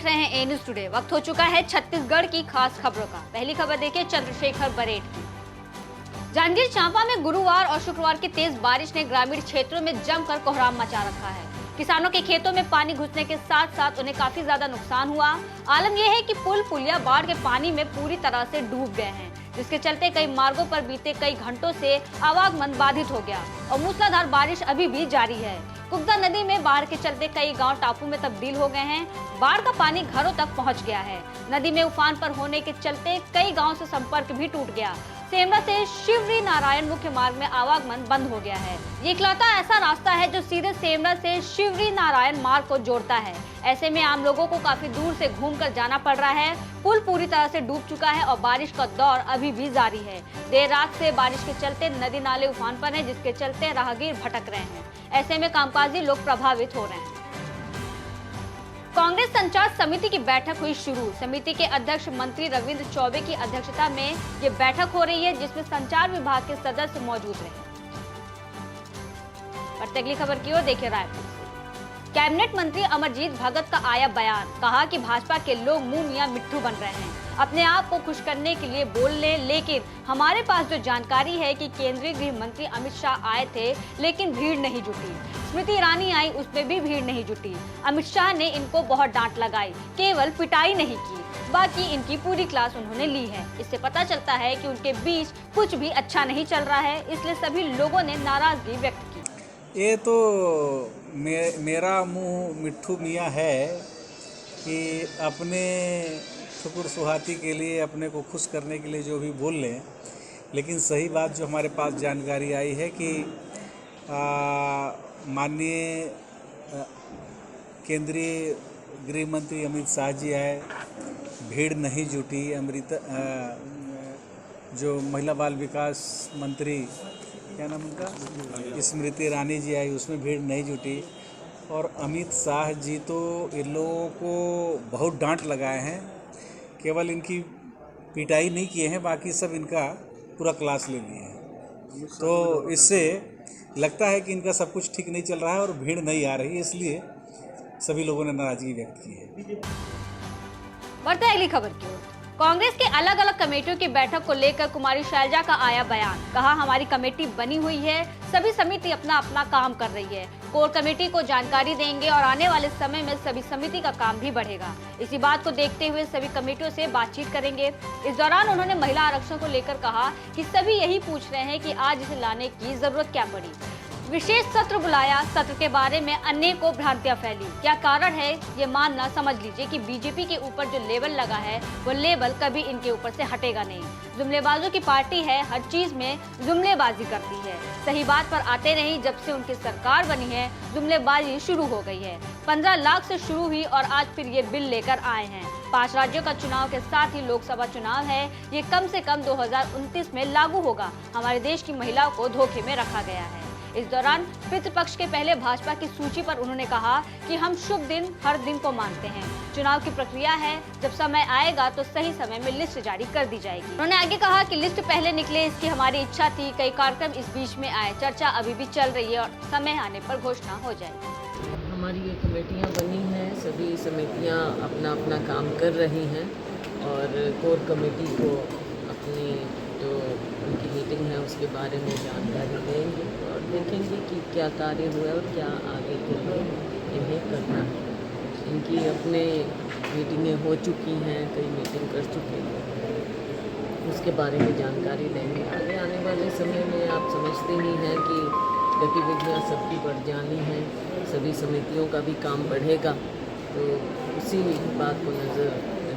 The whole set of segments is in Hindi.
देख रहे हैं ए न्यूज टुडे। वक्त हो चुका है छत्तीसगढ़ की खास खबरों का। पहली खबर देखिए चंद्रशेखर बरेट की। जांजगीर चांपा में गुरुवार और शुक्रवार की तेज बारिश ने ग्रामीण क्षेत्रों में जमकर कोहराम मचा रखा है। किसानों के खेतों में पानी घुसने के साथ साथ उन्हें काफी ज्यादा नुकसान हुआ। आलम यह है कि पुल पुलिया बाढ़ के पानी में पूरी तरह से डूब गए हैं, जिसके चलते कई मार्गों पर बीते कई घंटों से आवागमन बाधित हो गया और मूसलाधार बारिश अभी भी जारी है। कुब्जा नदी में बाढ़ के चलते कई गांव टापू में तब्दील हो गए हैं। बाढ़ का पानी घरों तक पहुंच गया है। नदी में उफान पर होने के चलते कई गांवों से संपर्क भी टूट गया। सेमरा से शिवरी नारायण मुख्य मार्ग में आवागमन बंद हो गया है। ये इकलौता ऐसा रास्ता है जो सीधे सेमरा से शिवरी नारायण मार्ग को जोड़ता है। ऐसे में आम लोगों को काफी दूर से घूमकर जाना पड़ रहा है। पुल पूरी तरह से डूब चुका है और बारिश का दौर अभी भी जारी है। देर रात से बारिश के चलते नदी नाले उफान पर हैं, जिसके चलते राहगीर भटक रहे हैं। ऐसे में कामकाजी लोग प्रभावित हो रहे हैं। कांग्रेस संचार समिति की बैठक हुई शुरू। समिति के अध्यक्ष मंत्री रविंद्र चौबे की अध्यक्षता में ये बैठक हो रही है, जिसमें संचार विभाग के सदस्य मौजूद रहे। बढ़ते अगली खबर की ओर देखिए रायपुर से। कैबिनेट मंत्री अमरजीत भगत का आया बयान। कहा कि भाजपा के लोग मुंह मियां मिट्ठू बन रहे हैं, अपने आप को खुश करने के लिए बोल ले, लेकिन हमारे पास जो जानकारी है कि केंद्रीय गृह मंत्री अमित शाह आए थे लेकिन भीड़ नहीं जुटी। स्मृति ईरानी आई, उसमें भी भीड़ नहीं जुटी। अमित शाह ने इनको बहुत डांट लगाई, केवल पिटाई नहीं की। बाकी इनकी पूरी क्लास उन्होंने ली है। इससे पता चलता है कि उनके बीच कुछ भी अच्छा नहीं चल रहा है, इसलिए सभी लोगों ने नाराजगी व्यक्त की। ये तो मेरा मुंह मिट्ठू मियाँ है कि अपने शुक्र सुहाती के लिए, अपने को खुश करने के लिए जो भी बोल लें, लेकिन सही बात जो हमारे पास जानकारी आई है कि माननीय केंद्रीय गृह मंत्री अमित शाह जी आए, भीड़ नहीं जुटी। जो महिला बाल विकास मंत्री, क्या नाम उनका, स्मृति ईरानी जी आई, उसमें भीड़ नहीं जुटी। और अमित शाह जी तो इन लोगों को बहुत डांट लगाए हैं, केवल इनकी पिटाई नहीं किए हैं, बाकी सब इनका पूरा क्लास ले लिए हैं। तो इससे लगता है कि इनका सब कुछ ठीक नहीं चल रहा है और भीड़ नहीं आ रही है, इसलिए सभी लोगों ने नाराजगी व्यक्त की है। बढ़ते अगली खबर की ओर। कांग्रेस के अलग अलग कमेटियों की बैठक को लेकर कुमारी शैलजा का आया बयान। कहा हमारी कमेटी बनी हुई है, सभी समिति अपना अपना काम कर रही है। कोर कमेटी को जानकारी देंगे और आने वाले समय में सभी समिति का काम भी बढ़ेगा। इसी बात को देखते हुए सभी कमेटियों से बातचीत करेंगे। इस दौरान उन्होंने महिला आरक्षण को लेकर कहा कि सभी यही पूछ रहे हैं कि आज इसे लाने की जरूरत क्या पड़ी। विशेष सत्र बुलाया, सत्र के बारे में अनेकों भ्रांतियां फैली। क्या कारण है ये मानना, समझ लीजिए कि बीजेपी के ऊपर जो लेबल लगा है वो लेबल कभी इनके ऊपर से हटेगा नहीं। जुमलेबाजों की पार्टी है, हर चीज में जुमलेबाजी करती है। सही बात पर आते नहीं, जब से उनकी सरकार बनी है जुमलेबाजी शुरू हो गई है। 15 लाख से शुरू हुई और आज फिर ये बिल लेकर आए हैं। 5 राज्यों का चुनाव के साथ ही लोकसभा चुनाव है, ये कम से कम 2029 में लागू होगा। हमारे देश की महिलाओं को धोखे में रखा गया है। इस दौरान पितृपक्ष के पहले भाजपा की सूची पर उन्होंने कहा कि हम शुभ दिन हर दिन को मानते हैं। चुनाव की प्रक्रिया है, जब समय आएगा तो सही समय में लिस्ट जारी कर दी जाएगी। उन्होंने आगे कहा कि लिस्ट पहले निकले, इसकी हमारी इच्छा थी। कई कार्यक्रम इस बीच में आए, चर्चा अभी भी चल रही है और समय आने पर घोषणा हो जाएगी। हमारी ये कमेटियाँ बनी हैं, सभी समितियाँ अपना अपना काम कर रही हैं और कोर कमेटी को अपनी जो उनकी मीटिंग है उसके बारे में जानकारी देंगे और देखेंगे कि क्या कार्य हुआ और क्या आगे के लिए इन्हें करना है। इनकी अपने मीटिंगें हो चुकी हैं, कई मीटिंग कर चुके हैं, उसके बारे में जानकारी देंगे। आगे आने वाले समय में आप समझते ही हैं कि गतिविधियाँ सबकी बढ़ जानी हैं, सभी समितियों का भी काम बढ़ेगा, तो उसी बात को नज़र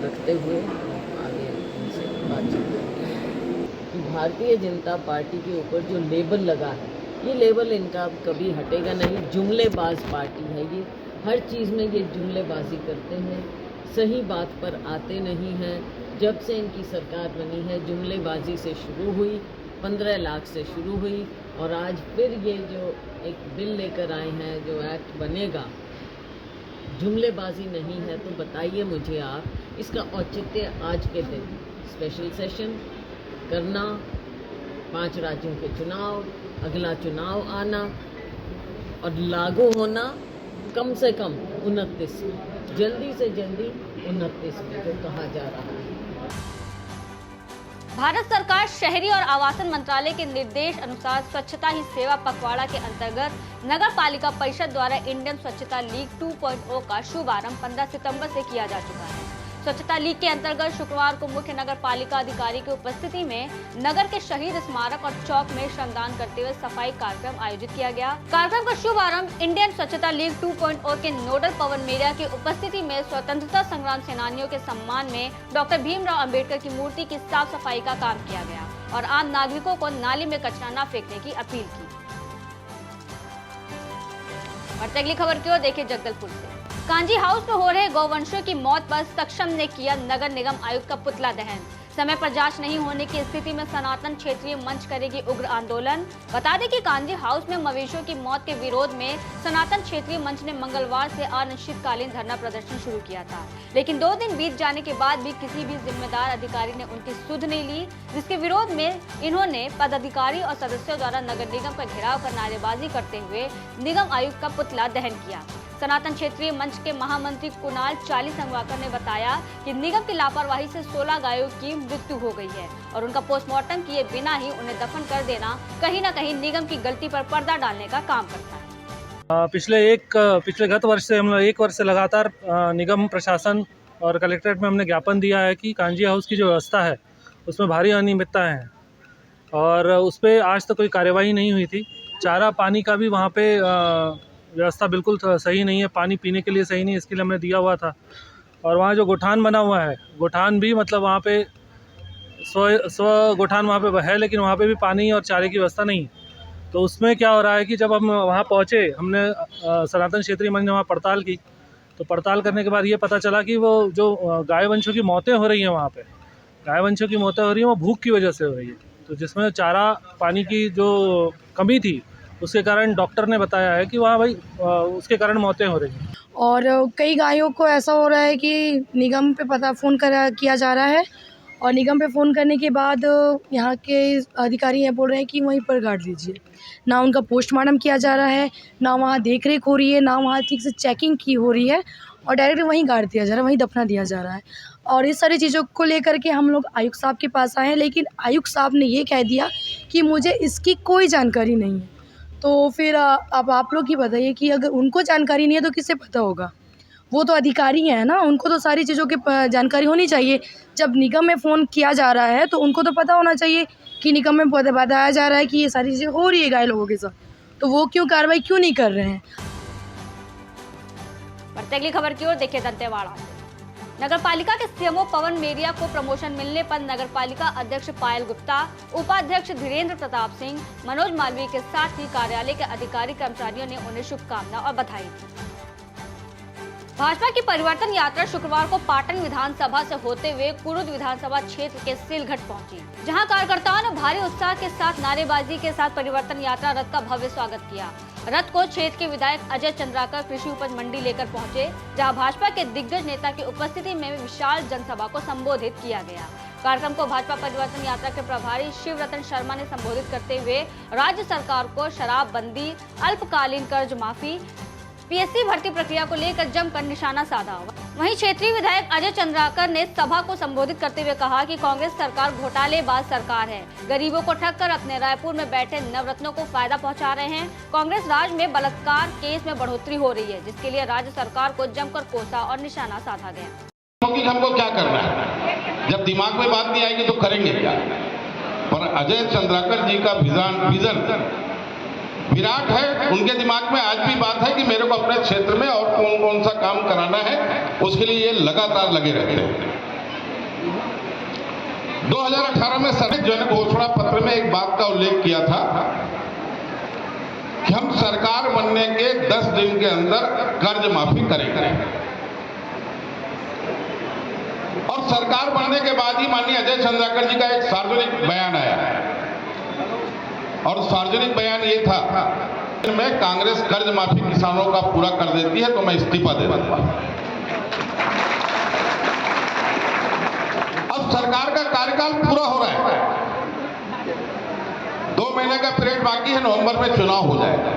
रखते हुए आगे उनसे बातचीत करेंगे। भारतीय जनता पार्टी के ऊपर जो लेबल लगा है, ये लेबल इनका कभी हटेगा नहीं। जुमलेबाज पार्टी है ये, हर चीज़ में ये जुमलेबाजी करते हैं, सही बात पर आते नहीं हैं। जब से इनकी सरकार बनी है जुमलेबाजी से शुरू हुई, 15 लाख से शुरू हुई और आज फिर ये जो एक बिल लेकर आए हैं, जो एक्ट बनेगा, जुमलेबाजी नहीं है तो बताइए मुझे आप, इसका औचित्य आज के दिन स्पेशल सेशन करना, 5 राज्यों के चुनाव, अगला चुनाव आना और लागू होना कम से कम 29, जल्दी से जल्दी 29 में जो कहा जा रहा है। भारत सरकार शहरी और आवासन मंत्रालय के निर्देश अनुसार स्वच्छता ही सेवा पखवाड़ा के अंतर्गत नगर पालिका परिषद द्वारा इंडियन स्वच्छता लीग 2.0 का शुभारंभ 15 सितंबर से किया जा चुका है। स्वच्छता लीग के अंतर्गत शुक्रवार को मुख्य नगर पालिका अधिकारी की उपस्थिति में नगर के शहीद स्मारक और चौक में श्रमदान करते हुए सफाई कार्यक्रम आयोजित किया गया। कार्यक्रम का शुभारंभ इंडियन स्वच्छता लीग 2.0 के नोडल पवन मेरिया की उपस्थिति में स्वतंत्रता संग्राम सेनानियों के सम्मान में डॉक्टर भीमराव अंबेडकर की मूर्ति की साफ सफाई का काम किया गया और आम नागरिकों को नाली में कचरा न फेंकने की अपील की। और अगली खबर की ओर देखिए जगदलपुर से। कांजी हाउस में हो रहे गौवंशों की मौत पर सक्षम ने किया नगर निगम आयुक्त का पुतला दहन। समय पर जांच नहीं होने की स्थिति में सनातन क्षेत्रीय मंच करेगी उग्र आंदोलन। बता दें कि कांजी हाउस में मवेशियों की मौत के विरोध में सनातन क्षेत्रीय मंच ने मंगलवार से अनिश्चितकालीन धरना प्रदर्शन शुरू किया था, लेकिन 2 दिन बीत जाने के बाद भी किसी भी जिम्मेदार अधिकारी ने उनकी सुध नहीं ली, जिसके विरोध में इन्होंने पदाधिकारी और सदस्यों द्वारा नगर निगम का घेराव कर नारेबाजी करते हुए निगम आयुक्त का पुतला दहन किया। सनातन क्षेत्रीय मंच के महामंत्री कुणाल चाली संगवाकर ने बताया कि निगम की लापरवाही से 16 गायों की मृत्यु हो गई है और उनका पोस्टमार्टम किए बिना ही उन्हें दफन कर देना कहीं न कहीं निगम की गलती पर पर्दा डालने का काम करता है। पिछले गत वर्ष से हम लोग 1 वर्ष से लगातार निगम प्रशासन और कलेक्ट्रेट में हमने ज्ञापन दिया है कि कांजी हाउस की जो व्यवस्था है उसमें भारी अनियमितता है और उस पर आज तक कोई कार्यवाही नहीं हुई थी। चारा पानी का भी वहाँ पे व्यवस्था बिल्कुल सही नहीं है, पानी पीने के लिए सही नहीं, इसके लिए हमने दिया हुआ था। और वहाँ जो गोठान बना हुआ है, गोठान भी मतलब वहाँ पे स्व गोठान वहाँ पे है, लेकिन वहाँ पे भी पानी और चारे की व्यवस्था नहीं है। तो उसमें क्या हो रहा है कि जब हम वहाँ पहुँचे, हमने सनातन क्षेत्रीय मंच ने वहाँ पड़ताल की, तो पड़ताल करने के बाद ये पता चला कि वो जो गाय वंशों की मौतें हो रही हैं वहाँ पे, गाय वंशों की मौतें हो रही हैं वो भूख की वजह से हो रही है। तो जिसमें चारा पानी की जो कमी थी उसके कारण डॉक्टर ने बताया है कि वहाँ भाई उसके कारण मौतें हो रही हैं। और कई गायों को ऐसा हो रहा है कि निगम पे किया जा रहा है और निगम पे फ़ोन करने के बाद यहाँ के अधिकारी ये बोल रहे हैं कि वहीं पर गाड़ दीजिए। ना उनका पोस्टमार्टम किया जा रहा है, ना वहाँ देख रेख हो रही है, ना वहाँ ठीक से चेकिंग की हो रही है और डायरेक्ट वहीं गाड़ दिया जा रहा है, वहीं दफना दिया जा रहा है। और इस सारी चीज़ों को लेकर के हम लोग आयुक्त साहब के पास आए हैं, लेकिन आयुक्त साहब ने ये कह दिया कि मुझे इसकी कोई जानकारी नहीं है। तो फिर अब आप लोग ही बताइए कि अगर उनको जानकारी नहीं है तो किसे पता होगा? वो तो अधिकारी हैं ना, उनको तो सारी चीज़ों की जानकारी होनी चाहिए। जब निगम में फ़ोन किया जा रहा है तो उनको तो पता होना चाहिए कि निगम में बताया जा रहा है कि ये सारी चीज़ें हो रही है गाय लोगों के साथ, तो वो कार्रवाई क्यों नहीं कर रहे हैं? अगली खबर की ओर देखिए दंतेवाड़ा। नगर पालिका के सीएमओ पवन मेरिया को प्रमोशन मिलने पर नगर पालिका अध्यक्ष पायल गुप्ता, उपाध्यक्ष धीरेन्द्र प्रताप सिंह, मनोज मालवीय के साथ ही कार्यालय के अधिकारी कर्मचारियों ने उन्हें शुभकामना और बधाई दी। भाजपा की परिवर्तन यात्रा शुक्रवार को पाटन विधानसभा से होते हुए कुरुद विधानसभा क्षेत्र के सिलघट पहुंची, जहां कार्यकर्ताओं ने भारी उत्साह के साथ नारेबाजी के साथ परिवर्तन यात्रा रथ का भव्य स्वागत किया। रथ को क्षेत्र के विधायक अजय चंद्राकर कृषि उपज मंडी लेकर पहुंचे, जहां भाजपा के दिग्गज नेता की उपस्थिति में विशाल जनसभा को संबोधित किया गया। कार्यक्रम को भाजपा परिवर्तन यात्रा के प्रभारी शिव रतन शर्मा ने संबोधित करते हुए राज्य सरकार को शराबबंदी, अल्पकालीन कर्ज माफी, पीएससी भर्ती प्रक्रिया को लेकर जमकर निशाना साधा। वहीं क्षेत्रीय विधायक अजय चंद्राकर ने सभा को संबोधित करते हुए कहा कि कांग्रेस सरकार घोटालेबाज सरकार है, गरीबों को ठग कर अपने रायपुर में बैठे नवरत्नों को फायदा पहुंचा रहे हैं। कांग्रेस राज में बलात्कार केस में बढ़ोतरी हो रही है, जिसके लिए राज्य सरकार को जमकर कोसा और निशाना साधा गया। हमको क्या करना है, जब दिमाग में बात नहीं आएगी तो करेंगे क्या? पर अजय चंद्राकर जी का विजन विराट है, उनके दिमाग में आज भी बात है कि मेरे को अपने क्षेत्र में और कौन कौन सा काम कराना है, उसके लिए ये लगातार लगे रहते हैं। 2018 में सरकार जो है घोषणा पत्र में एक बात का उल्लेख किया था कि हम सरकार बनने के 10 दिन के अंदर कर्ज माफी करेंगे। और सरकार बनने के बाद ही माननीय अजय चंद्राकर जी का एक सार्वजनिक बयान आया और सार्वजनिक बयान ये था कि मैं कांग्रेस कर्ज माफी किसानों का पूरा कर देती है तो मैं इस्तीफा दे दूंगा। अब सरकार का कार्यकाल पूरा हो रहा है, 2 महीने का पीरियड बाकी है, नवंबर में चुनाव हो जाएगा।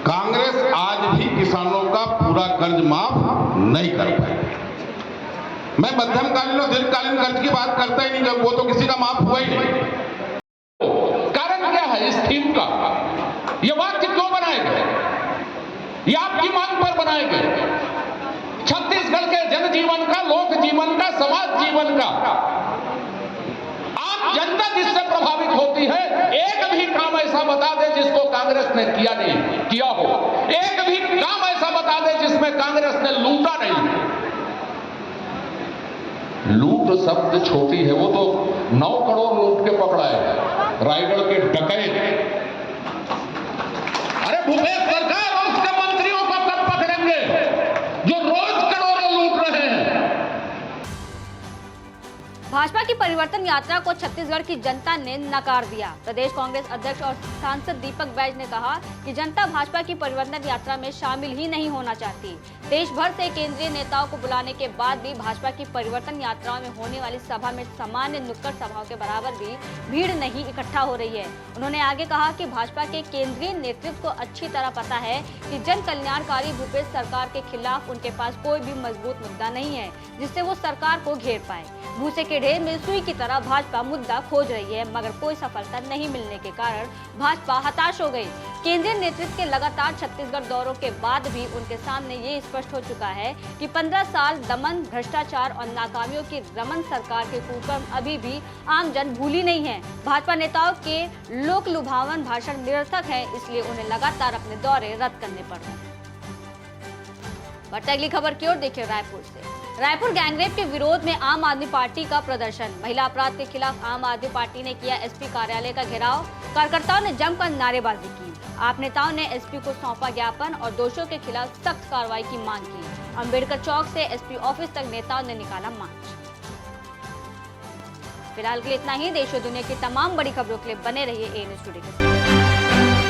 कांग्रेस आज भी किसानों का पूरा कर्ज माफ नहीं कर पाई। मैं मध्यमकालीन और दीर्घकालीन कर्ज की बात करता ही नहीं, वो तो किसी का माफ हुआ ही नहीं। कारण क्या है इस थीम का? ये वाक्य क्यों बनाए गए? ये आपकी मांग पर बनाए गए। छत्तीसगढ़ के जनजीवन का, लोक जीवन का, समाज जीवन का, आम जनता जिससे प्रभावित होती है, एक भी काम ऐसा बता दे जिसको कांग्रेस ने किया हो। एक भी काम ऐसा बता दे जिसमें कांग्रेस ने लूटा नहीं। लूट शब्द छोटी है, वो तो 9 करोड़ लूट के पकड़ा है रायगढ़ के डकैत। अरे भूपेश सरकार और उसके मंत्रियों को कब पकड़ेंगे जो रोज करोड़ों लूट रहे हैं? भाजपा की परिवर्तन यात्रा को छत्तीसगढ़ की जनता ने नकार दिया। प्रदेश कांग्रेस अध्यक्ष और सांसद दीपक बैज ने कहा कि जनता भाजपा की परिवर्तन यात्रा में शामिल ही नहीं होना चाहती। देश भर से केंद्रीय नेताओं को बुलाने के बाद भी भाजपा की परिवर्तन यात्राओं में होने वाली सभा में सामान्य नुक्कड़ सभाओं के बराबर भी भीड़ नहीं इकट्ठा हो रही है। उन्होंने आगे कहा कि भाजपा के केंद्रीय नेतृत्व को अच्छी तरह पता है कि जन कल्याणकारी भूपेश सरकार के खिलाफ उनके पास कोई भी मजबूत मुद्दा नहीं है जिससे वो सरकार को घेर पाए। भूसे के ढेर में सुई की तरह भाजपा मुद्दा खोज रही है, मगर कोई सफलता नहीं मिलने के कारण भाजपा हताश हो गई। केंद्रीय नेतृत्व के लगातार छत्तीसगढ़ दौरों के बाद भी उनके सामने ये स्पष्ट हो चुका है कि 15 साल दमन, भ्रष्टाचार और नाकामियों की रमन सरकार के कुकर्म अभी भी आम जन भूली नहीं है। भाजपा नेताओं के लोक लुभावन भाषण निरर्थक है, इसलिए उन्हें लगातार अपने दौरे रद्द करने पड़ रहे हैं। बढ़ते अगली खबर की ओर देखिए रायपुर से। रायपुर गैंगरेप के विरोध में आम आदमी पार्टी का प्रदर्शन। महिला अपराध के खिलाफ आम आदमी पार्टी ने किया एसपी कार्यालय का घेराव। कार्यकर्ताओं ने जमकर नारेबाजी की। आप नेताओं ने एसपी को सौंपा ज्ञापन और दोषियों के खिलाफ सख्त कार्रवाई की मांग की। अंबेडकर चौक से एसपी ऑफिस तक नेताओं ने निकाला मार्च। फिलहाल के लिए इतना ही। देश और दुनिया की तमाम बड़ी खबरों के लिए बने रहिए ANS टुडे के साथ।